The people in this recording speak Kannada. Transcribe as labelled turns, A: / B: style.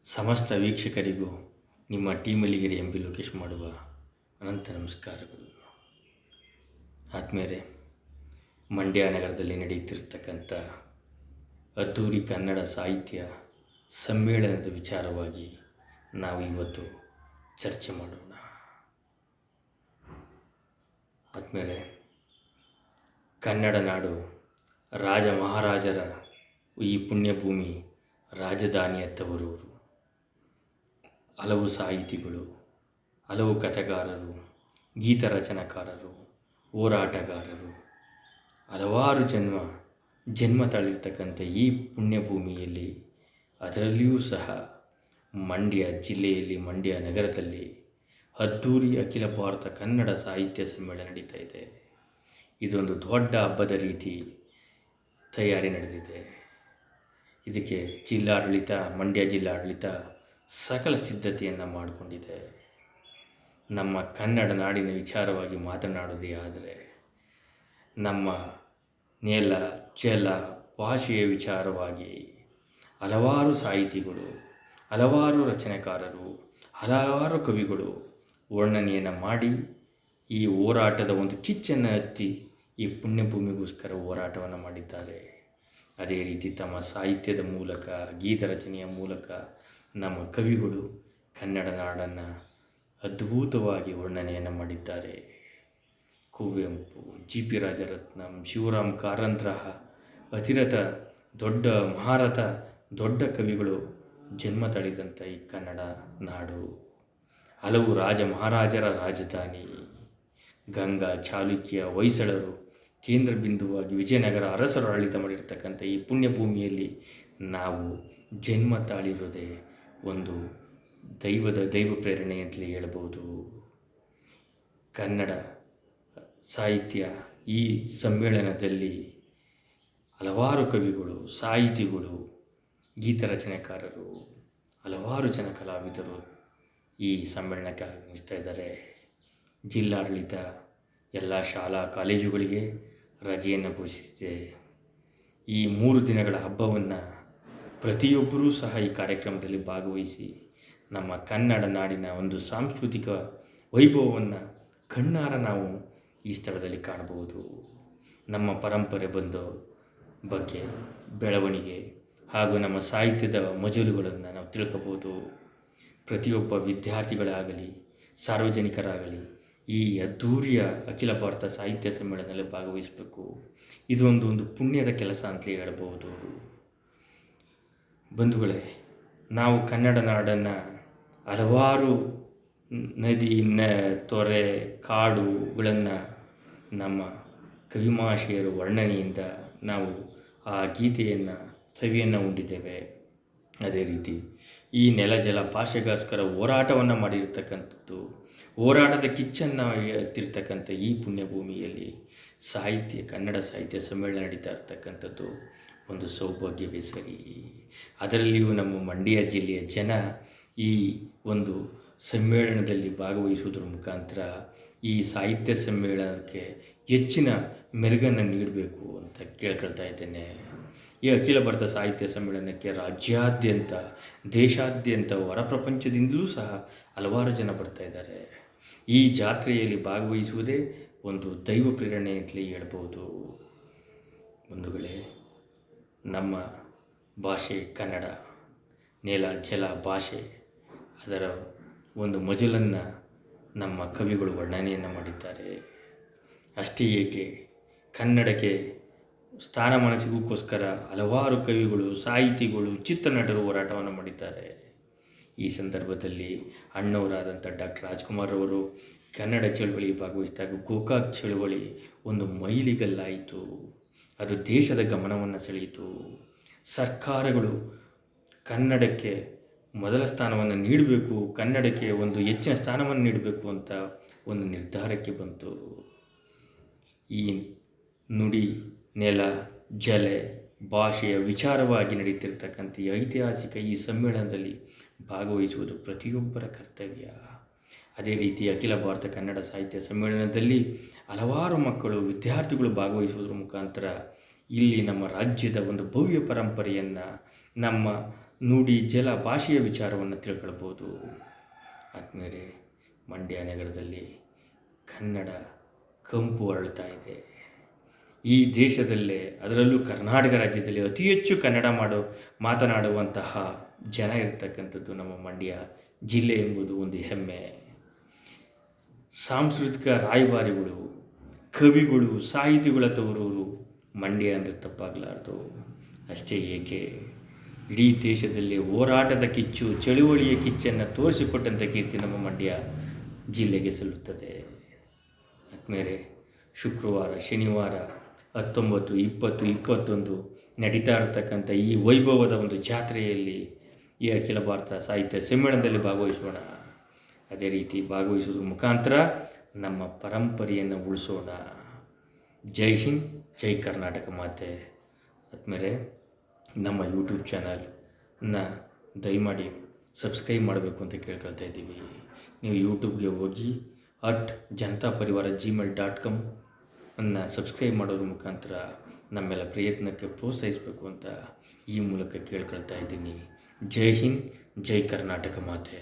A: ಸಮಸ್ತ ವೀಕ್ಷಕರಿಗೂ ನಿಮ್ಮ ಟೀಮಲ್ಲಿಗೆರೆ ಎಂ ಬಿ ಲೋಕೇಶ್ ಮಾಡುವ ಅನಂತ ನಮಸ್ಕಾರಗಳು. ಆತ್ಮೀಯರೇ, ಮಂಡ್ಯ ನಗರದಲ್ಲಿ ನಡೆಯುತ್ತಿರ್ತಕ್ಕಂಥ ಅದ್ದೂರಿ ಕನ್ನಡ ಸಾಹಿತ್ಯ ಸಮ್ಮೇಳನದ ವಿಚಾರವಾಗಿ ನಾವು ಇವತ್ತು ಚರ್ಚೆ ಮಾಡೋಣ. ಆತ್ಮೀಯರೇ, ಕನ್ನಡ ನಾಡು ರಾಜ ಮಹಾರಾಜರ ಈ ಪುಣ್ಯಭೂಮಿ ರಾಜಧಾನಿಯ ತವರೂರು. ಹಲವು ಸಾಹಿತಿಗಳು, ಹಲವು ಕಥೆಗಾರರು, ಗೀತ ರಚನಾಕಾರರು, ಹೋರಾಟಗಾರರು, ಹಲವಾರು ಜನ್ಮ ತಾಳಿರ್ತಕ್ಕಂಥ ಈ ಪುಣ್ಯಭೂಮಿಯಲ್ಲಿ, ಅದರಲ್ಲಿಯೂ ಸಹ ಮಂಡ್ಯ ಜಿಲ್ಲೆಯಲ್ಲಿ, ಮಂಡ್ಯ ನಗರದಲ್ಲಿ ಅದ್ದೂರಿ ಅಖಿಲ ಭಾರತ ಕನ್ನಡ ಸಾಹಿತ್ಯ ಸಮ್ಮೇಳನ ನಡೀತಾ ಇದೆ. ಇದೊಂದು ದೊಡ್ಡ ಹಬ್ಬದ ರೀತಿ ತಯಾರಿ ನಡೆದಿದೆ. ಇದಕ್ಕೆ ಜಿಲ್ಲಾಡಳಿತ, ಮಂಡ್ಯ ಜಿಲ್ಲಾಡಳಿತ ಸಕಲ ಸಿದ್ಧತೆಯನ್ನು ಮಾಡಿಕೊಂಡಿದೆ. ನಮ್ಮ ಕನ್ನಡ ನಾಡಿನ ವಿಚಾರವಾಗಿ ಮಾತನಾಡುವುದೇ ಆದರೆ, ನಮ್ಮ ನೆಲ ಜಲ ಭಾಷೆಯ ವಿಚಾರವಾಗಿ ಹಲವಾರು ಸಾಹಿತಿಗಳು, ಹಲವಾರು ರಚನೆಕಾರರು, ಹಲವಾರು ಕವಿಗಳು ವರ್ಣನೆಯನ್ನು ಮಾಡಿ ಈ ಹೋರಾಟದ ಒಂದು ಕಿಚ್ಚನ್ನು ಹತ್ತಿ ಈ ಪುಣ್ಯಭೂಮಿಗೋಸ್ಕರ ಹೋರಾಟವನ್ನು ಮಾಡಿದ್ದಾರೆ. ಅದೇ ರೀತಿ ತಮ್ಮ ಸಾಹಿತ್ಯದ ಮೂಲಕ, ಗೀತ ರಚನೆಯ ಮೂಲಕ ನಮ್ಮ ಕವಿಗಳು ಕನ್ನಡ ನಾಡನ್ನು ಅದ್ಭುತವಾಗಿ ವರ್ಣನೆಯನ್ನು ಮಾಡಿದ್ದಾರೆ. ಕುವೆಂಪು, ಜಿ ಪಿ ರಾಜರತ್ನಂ, ಶಿವರಾಮ್ ಕಾರಂತರ ಅತಿರಥ ದೊಡ್ಡ ಮಹಾರಥ, ದೊಡ್ಡ ಕವಿಗಳು ಜನ್ಮ ತಳೆದಂಥ ಈ ಕನ್ನಡ ನಾಡು ಹಲವು ರಾಜ ಮಹಾರಾಜರ ರಾಜಧಾನಿ. ಗಂಗಾ, ಚಾಲುಕ್ಯ, ಹೊಯ್ಸಳರು ಕೇಂದ್ರ ಬಿಂದುವಾಗಿ ವಿಜಯನಗರ ಅರಸರು ಆಡಳಿತ ಮಾಡಿರ್ತಕ್ಕಂಥ ಈ ಪುಣ್ಯಭೂಮಿಯಲ್ಲಿ ನಾವು ಜನ್ಮ ತಾಳಿರೋದೇ ಒಂದು ದೈವ ಪ್ರೇರಣೆ ಅಂತಲೇ ಹೇಳ್ಬೋದು. ಕನ್ನಡ ಸಾಹಿತ್ಯ ಈ ಸಮ್ಮೇಳನದಲ್ಲಿ ಹಲವಾರು ಕವಿಗಳು, ಸಾಹಿತಿಗಳು, ಗೀತ ರಚನೆಕಾರರು, ಹಲವಾರು ಜನ ಕಲಾವಿದರು ಈ ಸಮ್ಮೇಳನಕ್ಕೆ ಆಗಮಿಸ್ತಾ ಇದ್ದಾರೆ. ಜಿಲ್ಲಾಡಳಿತ ಎಲ್ಲ ಶಾಲಾ ಕಾಲೇಜುಗಳಿಗೆ ರಜೆಯನ್ನು ಘೋಷಿಸಿದೆ. ಈ 3 ದಿನಗಳ ಹಬ್ಬವನ್ನು ಪ್ರತಿಯೊಬ್ಬರೂ ಸಹ ಈ ಕಾರ್ಯಕ್ರಮದಲ್ಲಿ ಭಾಗವಹಿಸಿ ನಮ್ಮ ಕನ್ನಡ ನಾಡಿನ ಒಂದು ಸಾಂಸ್ಕೃತಿಕ ವೈಭವವನ್ನು ಕಣ್ಣಾರ ನಾವು ಈ ಸ್ಥಳದಲ್ಲಿ ಕಾಣಬಹುದು. ನಮ್ಮ ಪರಂಪರೆ ಬಗ್ಗೆ ಬೆಳವಣಿಗೆ ಹಾಗೂ ನಮ್ಮ ಸಾಹಿತ್ಯದ ಮಜಲುಗಳನ್ನು ನಾವು ತಿಳ್ಕೋಬೋದು. ಪ್ರತಿಯೊಬ್ಬ ವಿದ್ಯಾರ್ಥಿಗಳಾಗಲಿ, ಸಾರ್ವಜನಿಕರಾಗಲಿ ಈ ಅದ್ದೂರಿಯ ಅಖಿಲ ಭಾರತ ಸಾಹಿತ್ಯ ಸಮ್ಮೇಳನದಲ್ಲಿ ಭಾಗವಹಿಸಬೇಕು. ಇದೊಂದು ಪುಣ್ಯದ ಕೆಲಸ ಅಂತಲೇ ಹೇಳ್ಬೋದು. ಬಂಧುಗಳೇ, ನಾವು ಕನ್ನಡ ನಾಡನ್ನು ಹಲವಾರು ನದಿ, ತೊರೆ, ಕಾಡುಗಳನ್ನು ನಮ್ಮ ಕವಿಮಾಷೆಯರು ವರ್ಣನೆಯಿಂದ ನಾವು ಆ ಗೀತೆಯನ್ನು ಸವಿಯನ್ನು ಉಂಡಿದ್ದೇವೆ. ಅದೇ ರೀತಿ ಈ ನೆಲ ಜಲ ಭಾಷೆಗೋಸ್ಕರ ಹೋರಾಟವನ್ನು ಮಾಡಿರ್ತಕ್ಕಂಥದ್ದು, ಹೋರಾಟದ ಕಿಚ್ಚನ್ನು ಎತ್ತಿರ್ತಕ್ಕಂಥ ಈ ಪುಣ್ಯಭೂಮಿಯಲ್ಲಿ ಕನ್ನಡ ಸಾಹಿತ್ಯ ಸಮ್ಮೇಳನ ನಡೀತಾ ಇರ್ತಕ್ಕಂಥದ್ದು ಒಂದು ಸೌಭಾಗ್ಯವೇ ಸರಿ. ಅದರಲ್ಲಿಯೂ ನಮ್ಮ ಮಂಡ್ಯ ಜಿಲ್ಲೆಯ ಜನ ಈ ಒಂದು ಸಮ್ಮೇಳನದಲ್ಲಿ ಭಾಗವಹಿಸುವುದರ ಮುಖಾಂತರ ಈ ಸಾಹಿತ್ಯ ಸಮ್ಮೇಳನಕ್ಕೆ ಹೆಚ್ಚಿನ ಮೆರುಗನ್ನು ನೀಡಬೇಕು ಅಂತ ಕೇಳ್ಕೊಳ್ತಾ ಇದ್ದೇನೆ. ಈ ಅಖಿಲ ಭಾರತ ಸಾಹಿತ್ಯ ಸಮ್ಮೇಳನಕ್ಕೆ ರಾಜ್ಯಾದ್ಯಂತ, ದೇಶಾದ್ಯಂತ, ಹೊರ ಪ್ರಪಂಚದಿಂದಲೂ ಸಹ ಹಲವಾರು ಜನ ಬರ್ತಾ ಇದ್ದಾರೆ. ಈ ಜಾತ್ರೆಯಲ್ಲಿ ಭಾಗವಹಿಸುವುದೇ ಒಂದು ದೈವ ಪ್ರೇರಣೆ ಅಂತಲೇ ಹೇಳ್ಬೋದು. ಬಂಧುಗಳೇ, ನಮ್ಮ ಭಾಷೆ ಕನ್ನಡ, ನೆಲ ಜಲ ಭಾಷೆ, ಅದರ ಒಂದು ಮಜಲನ್ನು ನಮ್ಮ ಕವಿಗಳು ವರ್ಣನೆಯನ್ನು ಮಾಡಿದ್ದಾರೆ. ಅಷ್ಟೇ ಏಕೆ, ಕನ್ನಡಕ್ಕೆ ಸ್ಥಾನಮಾನ ಸಿಗೋಕ್ಕೋಸ್ಕರ ಹಲವಾರು ಕವಿಗಳು, ಸಾಹಿತಿಗಳು, ಚಿತ್ರನಟರು ಹೋರಾಟವನ್ನು ಮಾಡಿದ್ದಾರೆ. ಈ ಸಂದರ್ಭದಲ್ಲಿ ಅಣ್ಣವರಾದಂಥ ಡಾಕ್ಟರ್ ರಾಜ್ಕುಮಾರ್ ಅವರು ಕನ್ನಡ ಚಳವಳಿ ಭಾಗವಹಿಸಿದಾಗ ಗೋಕಾಕ್ ಚಳವಳಿ ಒಂದು ಮೈಲಿಗಲ್ಲಾಯಿತು. ಅದು ದೇಶದ ಗಮನವನ್ನು ಸೆಳೆಯಿತು. ಸರ್ಕಾರಗಳು ಕನ್ನಡಕ್ಕೆ ಮೊದಲ ಸ್ಥಾನವನ್ನು ನೀಡಬೇಕು, ಕನ್ನಡಕ್ಕೆ ಒಂದು ಹೆಚ್ಚಿನ ಸ್ಥಾನವನ್ನು ನೀಡಬೇಕು ಅಂತ ಒಂದು ನಿರ್ಧಾರಕ್ಕೆ ಬಂತು. ಈ ನುಡಿ, ನೆಲ, ಜಲ, ಭಾಷೆಯ ವಿಚಾರವಾಗಿ ನಡೀತಿರ್ತಕ್ಕಂಥ ಈ ಐತಿಹಾಸಿಕ ಈ ಸಮ್ಮೇಳನದಲ್ಲಿ ಭಾಗವಹಿಸುವುದು ಪ್ರತಿಯೊಬ್ಬರ ಕರ್ತವ್ಯ. ಅದೇ ರೀತಿ ಅಖಿಲ ಭಾರತ ಕನ್ನಡ ಸಾಹಿತ್ಯ ಸಮ್ಮೇಳನದಲ್ಲಿ ಹಲವಾರು ಮಕ್ಕಳು, ವಿದ್ಯಾರ್ಥಿಗಳು ಭಾಗವಹಿಸುವುದರ ಮುಖಾಂತರ ಇಲ್ಲಿ ನಮ್ಮ ರಾಜ್ಯದ ಒಂದು ಭವ್ಯ ಪರಂಪರೆಯನ್ನು, ನಮ್ಮ ನುಡಿ ಜಲ ಭಾಷೆಯ ವಿಚಾರವನ್ನು ತಿಳ್ಕೊಳ್ಬೋದು. ಆದಮೇಲೆ ಮಂಡ್ಯ ನಗರದಲ್ಲಿ ಕನ್ನಡ ಕಂಪು ಅರಳ್ತಾ ಇದೆ. ಈ ದೇಶದಲ್ಲೇ, ಅದರಲ್ಲೂ ಕರ್ನಾಟಕ ರಾಜ್ಯದಲ್ಲಿ ಅತಿ ಹೆಚ್ಚು ಕನ್ನಡ ಮಾತನಾಡುವಂತಹ ಜನ ಇರ್ತಕ್ಕಂಥದ್ದು ನಮ್ಮ ಮಂಡ್ಯ ಜಿಲ್ಲೆ ಎಂಬುದು ಒಂದು ಹೆಮ್ಮೆ. ಸಾಂಸ್ಕೃತಿಕ ರಾಯಭಾರಿಗಳು, ಕವಿಗಳು, ಸಾಹಿತಿಗಳ ತವರೂರು ಮಂಡ್ಯ ಅಂದರೆ ತಪ್ಪಾಗಲಾರ್ದು. ಅಷ್ಟೇ ಏಕೆ, ಇಡೀ ದೇಶದಲ್ಲಿ ಹೋರಾಟದ ಕಿಚ್ಚು, ಚಳುವಳಿಯ ಕಿಚ್ಚನ್ನು ತೋರಿಸಿಕೊಟ್ಟಂಥ ಕೀರ್ತಿ ನಮ್ಮ ಮಂಡ್ಯ ಜಿಲ್ಲೆಗೆ ಸಲ್ಲುತ್ತದೆ. ಆದಮೇಲೆ ಶುಕ್ರವಾರ, ಶನಿವಾರ 19, 20, 21 ನಡೀತಾ ಇರತಕ್ಕಂಥ ಈ ವೈಭವದ ಒಂದು ಜಾತ್ರೆಯಲ್ಲಿ ಈ ಅಖಿಲ ಭಾರತ ಸಾಹಿತ್ಯ ಸಮ್ಮೇಳನದಲ್ಲಿ ಭಾಗವಹಿಸೋಣ. ಅದೇ ರೀತಿ ಭಾಗವಹಿಸೋದ್ರ ಮುಖಾಂತರ ನಮ್ಮ ಪರಂಪರೆಯನ್ನು ಉಳಿಸೋಣ. ಜೈ ಹಿಂದ್, ಜೈ ಕರ್ನಾಟಕ ಮಾತೆ. ಆದಮೇಲೆ ನಮ್ಮ ಯೂಟ್ಯೂಬ್ ಚಾನಲ್ನ ದಯಮಾಡಿ ಸಬ್ಸ್ಕ್ರೈಬ್ ಮಾಡಬೇಕು ಅಂತ ಕೇಳ್ಕೊಳ್ತಾ ಇದ್ದೀವಿ. ನೀವು ಯೂಟ್ಯೂಬ್ಗೆ ಹೋಗಿ @janataparivar@gmail.com ಅನ್ನು ಸಬ್ಸ್ಕ್ರೈಬ್ ಮಾಡೋದ್ರ ಮುಖಾಂತರ ನಮ್ಮೆಲ್ಲ ಪ್ರಯತ್ನಕ್ಕೆ ಪ್ರೋತ್ಸಾಹಿಸಬೇಕು ಅಂತ ಈ ಮೂಲಕ ಕೇಳ್ಕೊಳ್ತಾ ಇದ್ದೀನಿ. ಜೈ ಹಿಂದ್, ಜೈ ಕರ್ನಾಟಕ ಮಾತೆ.